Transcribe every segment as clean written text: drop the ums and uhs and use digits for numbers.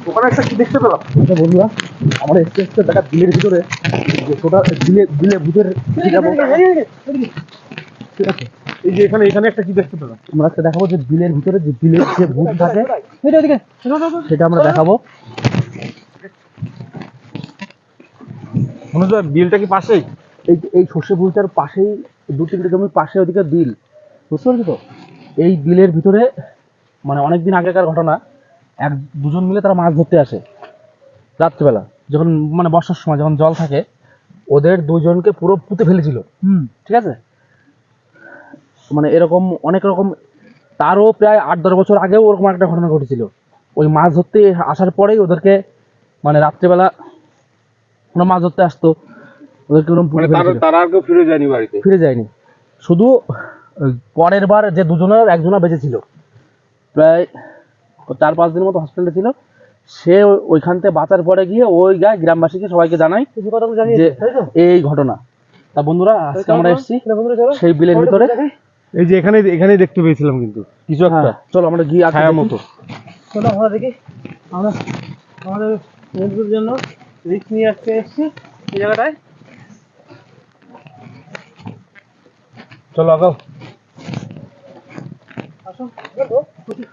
ওখানে একটা কি দেখতে পেলাম বন্ধুরা, আমার এক্সপ্রেসটা দেখা বিলের ভিতরে বিলে ভূতের ঠিক আছে। এই যে এখানে একটা কি দেখতে পেলাম, আমরা একটা দেখাবো যে বিলের ভিতরে যে বিলের যে ভূত থাকে সেটা আমরা দেখাবো। মনে হয় বিলটা কি পাশেই, এই সর্ষে ভুলটার পাশেই 2-3টে জমির পাশে ওদিকে বিল, বুঝতে পারছো তো? এই বিলের ভিতরে মানে অনেকদিন আগেকার ঘটনা, 1-2জন মিলে তারা মাছ ধরতে আসে রাত্রিবেলা, যখন মানে বর্ষার সময় যখন জল থাকে, ওদের 2জনকে পুরো পুঁতে ফেলেছিল। ঠিক আছে, মানে এরকম অনেক রকম, তারও প্রায় 8-10 বছর আগেও ওরকম একটা ঘটনা ঘটেছিল। ওই মাছ ধরতে আসার পরেই ওদেরকে মানে রাত্রিবেলা ওরা মাছ ধরতে আসতো, ওদেরকে তারা আর কেউ ফিরে যায়নি। শুধু পরের বার যে 2জনের একজনা বেঁচে ছিল, প্রায় 4-5 দিনের মতো হসপিটালে ছিল। সে ওইখান থেকে বাঁচার পরে গিয়ে ওই গায়ে গ্রামবাসীকে সবাইকে জানাই যে এই ঘটনা। তা বন্ধুরা, আজকে আমরা এসেছি সেই বিলের ভিতরে, এই যে এখানেই দেখতে পেয়েছিলাম কিন্তু কিছু একটা। চলো আমরা গিয়ে ছায়া মতো, চলো আমরা দেখি। আমরা আমাদের বন্ধুদের জন্য রিস্ক নিয়ে আজকে এসেছি এই জায়গাটায়। চলো আগাও।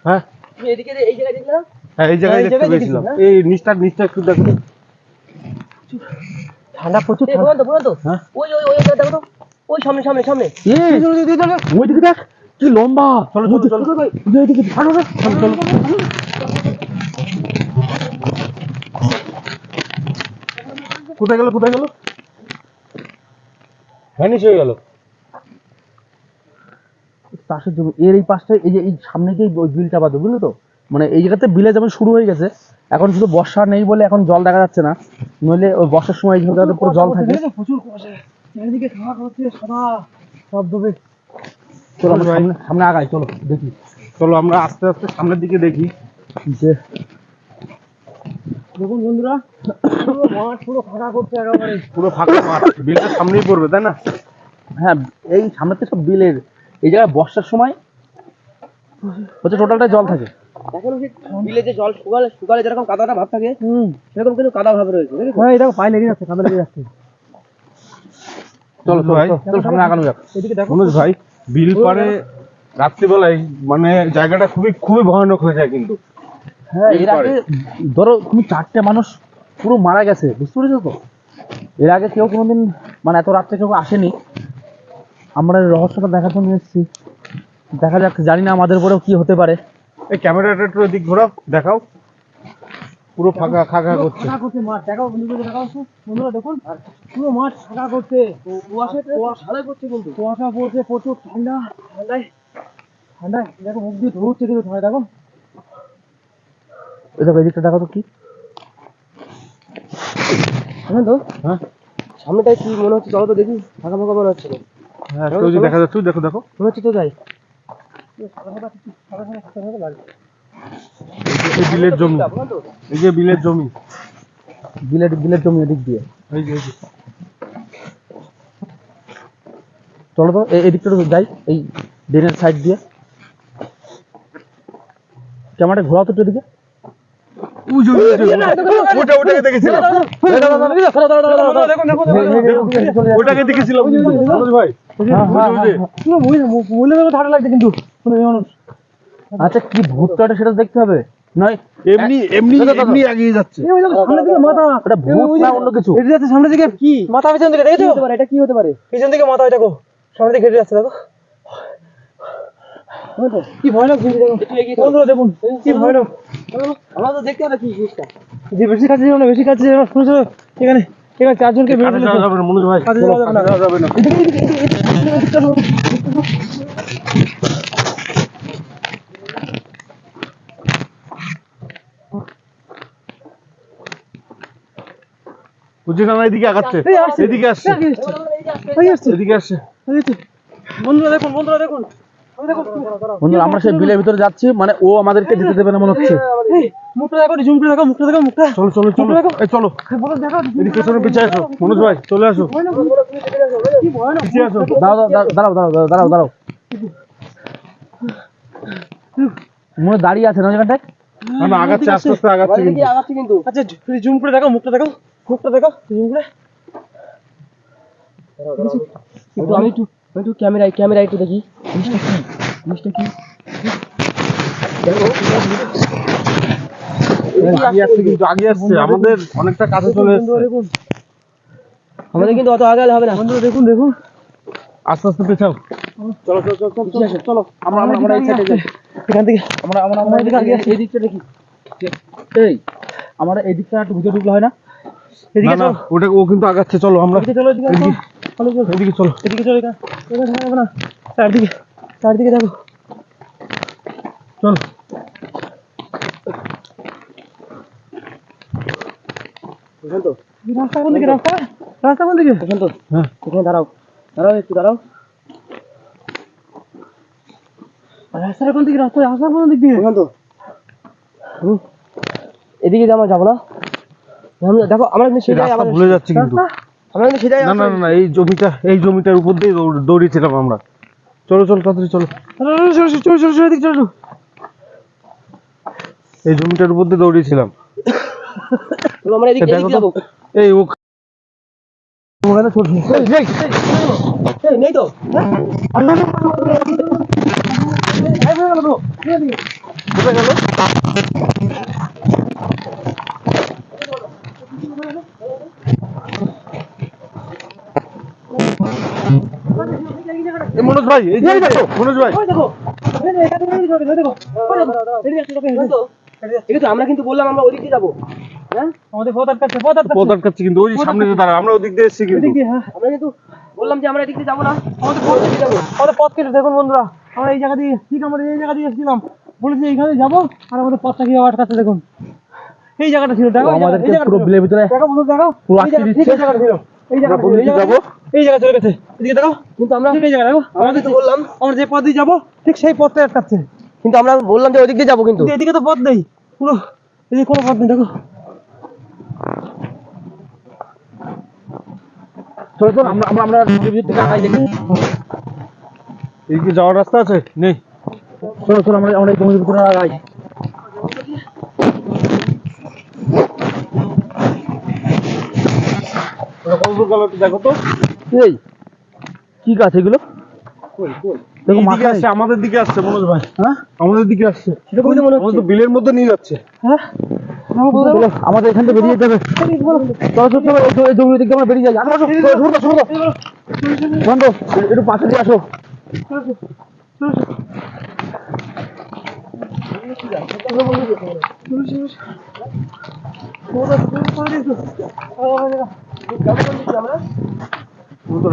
হ্যাঁ, এই জায়গায় দেখলাম। হ্যাঁ, এই জায়গায় দেখতে পেয়েছিলাম। এই নিচটা একটু দেখো। ঠান্ডা প্রচুর। হ্যাঁ, ওই দেখো তো, ওই সামনে ওই দিকে দেখ কি লম্বা। চলো কোথায় গেল ভ্যানিশ হয়ে গেল। চাষের জমি এর এই পাশটা, এই যে এই সামনে দিয়ে ওই বিলটা বাঁধো, বুঝলো তো? মানে এই জায়গাতে বিলে যেমন শুরু হয়ে গেছে, এখন শুধু বর্ষা নেই বলে এখন জল দেখা যাচ্ছে না, নইলে ওই বর্ষার সময় এই জায়গাতে পুরো জল থাকে। প্রচুর কুয়াশা, চারিদিকে সাদা সব ডুবে। চলো আমরা সামনে আগাই, চলো দেখি। চলো আমরা আস্তে আস্তে সামনের দিকে দেখি। যে দেখুন বন্ধুরা, মাঠ পুরো ফাঁকা করছে, একেবারে পুরো ফাঁকা মাঠ। বিলটা সামনেই পড়বে, তাই না? হ্যাঁ, এই সামনেতে সব বিলের। এই জায়গায় বর্ষার সময় হচ্ছে টোটালটাই জল থাকে। এখন বিলে যে জল শুকালে যেরকম কাদাটা ভাব থাকে, সেরকম কিন্তু কাদা ভাব রয়েছে। হ্যাঁ, এটা পায়ে লেগে যাচ্ছে, কাদা লেগে যাচ্ছে। চলো ভাই, চলো সামনে আগানো যাক। এদিকে দেখো মনোজ ভাই, বিল পারে রাত্রিবেলায় মানে জায়গাটা খুবই ভয়ানক হয়ে যায় কিন্তু। হ্যাঁ, এর আগে ধরো তুমি 4টে মানুষ পুরো মারা গেছে, বুঝতে পেরেছো তো? এর আগে কেউ কোনোদিন মানে এত রাত্রে কেউ আসেনি। আমরা রহস্যটা দেখার জন্য এসেছি, দেখা যাক, জানি না আমাদের উপরেও কি হতে পারে। এই ক্যামেরাটা একটু দিক ঘোরাও, দেখাও। পুরো ফাঁকা খাঁকা করছে মাঠ। দেখাও বন্ধুরা, দেখুন পুরো মাঠ ফাঁকা করছে। কুয়াশা পড়ছে প্রচুর, ঠান্ডায় দেখো মুখ দিয়ে ধরছে কিন্তু ঠান্ডা। দেখো দেখো এদিকটা, দেখো তো কি তো। হ্যাঁ, সামনেটাই কি মনে হচ্ছে? চলো তো দেখি, ফাঁকা মনে হচ্ছে। হ্যাঁ, দেখা যাচ্ছে, দেখো মনে হচ্ছে তো। যাই, বিলের জমি, এই যে বিলের জমি এদিক দিয়ে। এই যে চলো তো এদিকটা যাই, এই ড্রেনের সাইড দিয়ে। ক্যামেরাটা ঘোরাও তো এদিকে। ওটাকে দেখেছিলাম ভাই। ঠান্ডা লাগছে কিন্তু। আচ্ছা, কি ভূতটা সেটা দেখতে হবে, নয় এমনি এগিয়ে যাচ্ছে। মাথা ভূত না অন্য কিছু যাচ্ছে সামনের দিকে। কি মাথা পিছন দিকে দেখেছো? এটা কি হতে পারে? পিছন দিকে মাথা, এটা সামনের দিকে হেঁটে যাচ্ছে। দেখো কি ভয়ানক জিনিস। দেখো বন্ধুরা, দেখুন কি ভয়ানক। আমরা তো দেখতে হবে কি জিনিসটা। যে বেশি কাছে শুনেছো, এখানে 4জনকে বের করে যাবে না মনোজ ভাই, কাছে যাবে না। এদিকে আগাচ্ছে, এদিকে আসছে। বন্ধুরা দেখুন, আমরা সেই বিলের ভিতরে যাচ্ছি, মানে ও আমাদেরকে যেতে দেবে না মনে হচ্ছে। মুখটা দেখো, জুম করে দেখো, মুখটা দেখো, মুখটা। চলো চলো চলো, এই চলো, এদিকে পেছনে পিছিয়ে আসো মনোজ ভাই, চলে আসো, পিছিয়ে আসো। দাঁড়াও দাঁড়াও দাঁড়াও দাঁড়াও দাঁড়াও, মনে দাঁড়িয়ে আছে না জায়গাটায়? না আগাচ্ছে, আস্তে আস্তে আগাচ্ছে কিন্তু। আচ্ছা জুম করে দেখো, মুখটা দেখো, মুখটা দেখো, জুম করে। আমি একটু ক্যামেরায় একটু দেখি জিনিসটা কি আগে আসছে, আমাদের অনেকটা কাছে চলে এসেছে। আমাদের কিন্তু অত আগালে হবে না। দেখুন দেখুন, আস্তে আস্তে পেছাও। চলো চলো চলো চলো চলো, আমরা এই সাইডে যাই, এখান থেকে আমরা এদিকে আগে আসি। এই দিকটা দেখি, এই আমরা এই দিকটা একটু ভিতরে ঢুকলে হয় না? এদিকে চলো, ওটা ও কিন্তু আগাচ্ছে, চলো আমরা চলো, এদিকে চলো, এদিকে চলো, এদিকে চলো, এখানে হবে না, চারদিকে দেখো, চলো। রাস্তা কোন দিকে? রাস্তা কোন দিকে? এখন তো হ্যাঁ এখানে দাঁড়াও একটু দাঁড়াও। রাস্তাটা কোন দিকে? রাস্তা কোন দিক দিয়ে? এখন তো এদিকে যাবো না, দেখো আমরা কিন্তু সেটাই রাস্তা ভুলে যাচ্ছি কিন্তু। আমরা কিন্তু সেটাই না না না, এই জমিটার উপর দিয়ে দৌড়িয়েছিলাম আমরা। চলো চলো তাড়াতাড়ি চলো, চলো এদিকে চলো, এই জমিটার উপর দিয়ে দৌড়িয়েছিলাম। আমরা এদিকে যাবো। এই ও নেই তো কোথায় গেল? মনোজ ভাই, এই যে দেখো মনোজ ভাই, আমরা কিন্তু বললাম আমরা ওই দিকে যাবো। হ্যাঁ আমাদের পথ আটকাচ্ছে কিন্তু, ওই সামনে যে দাঁড়া, আমরা ওদিক দিয়ে এসেছি কিন্তু। আমরা কিন্তু বললাম যে আমরা এদিক দিয়ে যাবো না, আমাদের পথ কেটে দেখুন বন্ধুরা, আমরা এই জায়গা দিয়ে ঠিক আমাদের এই জায়গা দিয়ে এসেছিলাম, বলেছি এইখানে যাবো, আর আমাদের পথটা কি আটকাচ্ছে দেখুন। এই জায়গাটা ছিল, দেখো আমাদের পুরো বিলের ভিতরে, দেখো বন্ধু দেখো, পুরো আটকে দিচ্ছে। এই জায়গা যাবো, এই জায়গা চলে গেছে, এদিকে দেখো। কিন্তু আমরা এই জায়গা দেখো, আমাদের তো বললাম আমরা যে পথ দিয়ে যাবো ঠিক সেই পথটা আটকাচ্ছে। কিন্তু আমরা বললাম যে ওই দিক দিয়ে যাবো, কিন্তু এদিকে তো পথ নেই, পুরো এদিকে কোনো পথ নেই, দেখো। চলো চলো, আমরা থেকে আগাই দেখি, এদিকে যাওয়ার রাস্তা আছে নেই। চলো চলো, আমরা এই জমির ভিতরে আগাই। দেখো তো, এই কি গাছ এগুলো? দেখো মাঠে আসছে, আমাদের দিকে আসছে মনোজ ভাই। হ্যাঁ আমাদের দিকে আসছে, সেটা বলতে মনে হচ্ছে বিলের মধ্যে নিয়ে যাচ্ছে। হ্যাঁ আমাদের এখান থেকে বেরিয়ে যেতে হবে। চলো চলো চলো, এই জমির দিকে আমরা বেরিয়ে যাই। বন্ধু একটু পাশে দিয়ে আসো।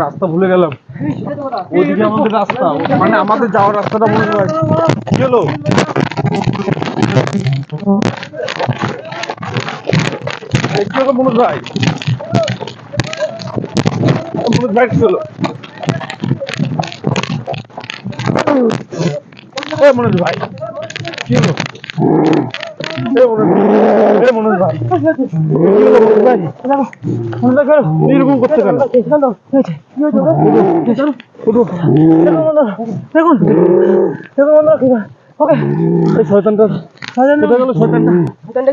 রাস্তা ভুলে গেলাম, ওইদিকে আমাদের রাস্তা, মানে আমাদের যাওয়ার রাস্তাটা মনে হয়। কি হলো? মনোজ ভাই, কি হলো? মনোজ ভাই কি হলো? মনোজ ভাই এরকম করতে কেন? শয়তানটা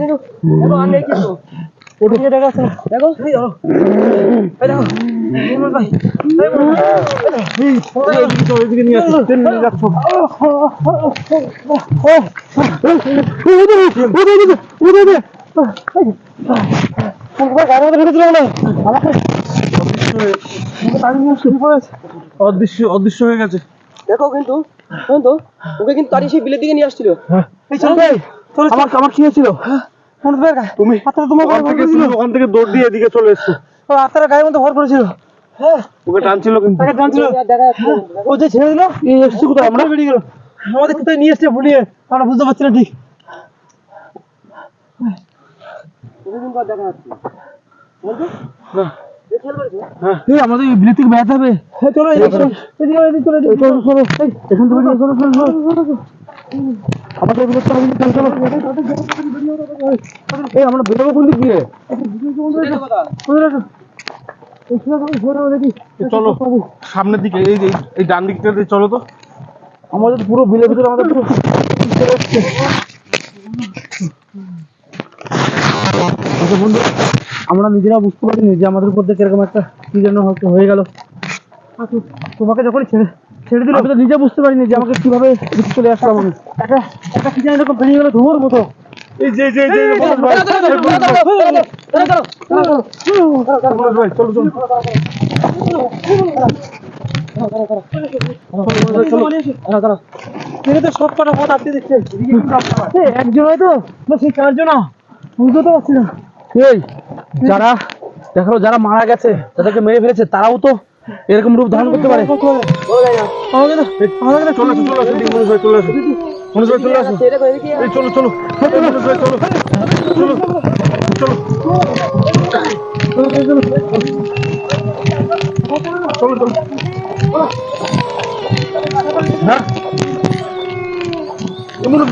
কিন্তু দেখো আর নেই কিন্তু ওদিকে দেখা যাচ্ছে, দেখো এই ধরো এদিকে নিয়ে যাচ্ছ। অদৃশ্য হয়ে গেছে। দেখো কিন্তু ওকে কিন্তু তাড়িয়ে সেই বিলের দিকে নিয়ে আসছিল। আমার কি হয়েছিল? তুমি ওখান থেকে দৌড় দিয়ে এদিকে চলে এসছো, আত্মারা গায়ের মধ্যে ভর করেছিল। হ্যাঁ ওকে টানছিল, কিন্তু ও যে ছেড়ে দিল, এসছি কোথায় আমরা? বেরিয়ে গেল, আমাদের কোথায় নিয়ে এসছে ভুলিয়ে, আমরা বুঝতে পারছি না ঠিক। আমাদের বিলের থেকে বেড়াতে হবে। চলো আমাদের এই আমরা বেরোবো কোন দিক দিয়ে? চলো সামনের দিকে, এই এই ডান দিকটা দিয়ে চলো তো। আমাদের পুরো বিলের ভিতরে আমাদের পুরো আচ্ছা বন্ধু, আমরা নিজেরা বুঝতে পারিনি যে আমাদের উপর থেকে এরকম একটা কি যেন হয়তো হয়ে গেল। তোমাকে যখন ছেড়ে ছেড়ে দিল আমি তো নিজে বুঝতে পারিনি যে আমাকে কিভাবে চলে আসলাম আমি। একটা একটা কি যেন এরকম ভেঙে গেল ধুয়োর মতো। এই যে বলরাজ ভাই, বলরাজ ভাই চলো চলো সব কটা পথ আপনি দেখছেন একজন হয়তো না সেই চারজন বুঝতে তো পারছি না। এই যারা দেখো যারা মারা গেছে যাদেরকে মেরে ফেলেছে তারাও তো এরকম রূপ ধারণ করতে পারে। চলে আসো এই চলো চলো চলো চলো চলো হ্যাঁ চলো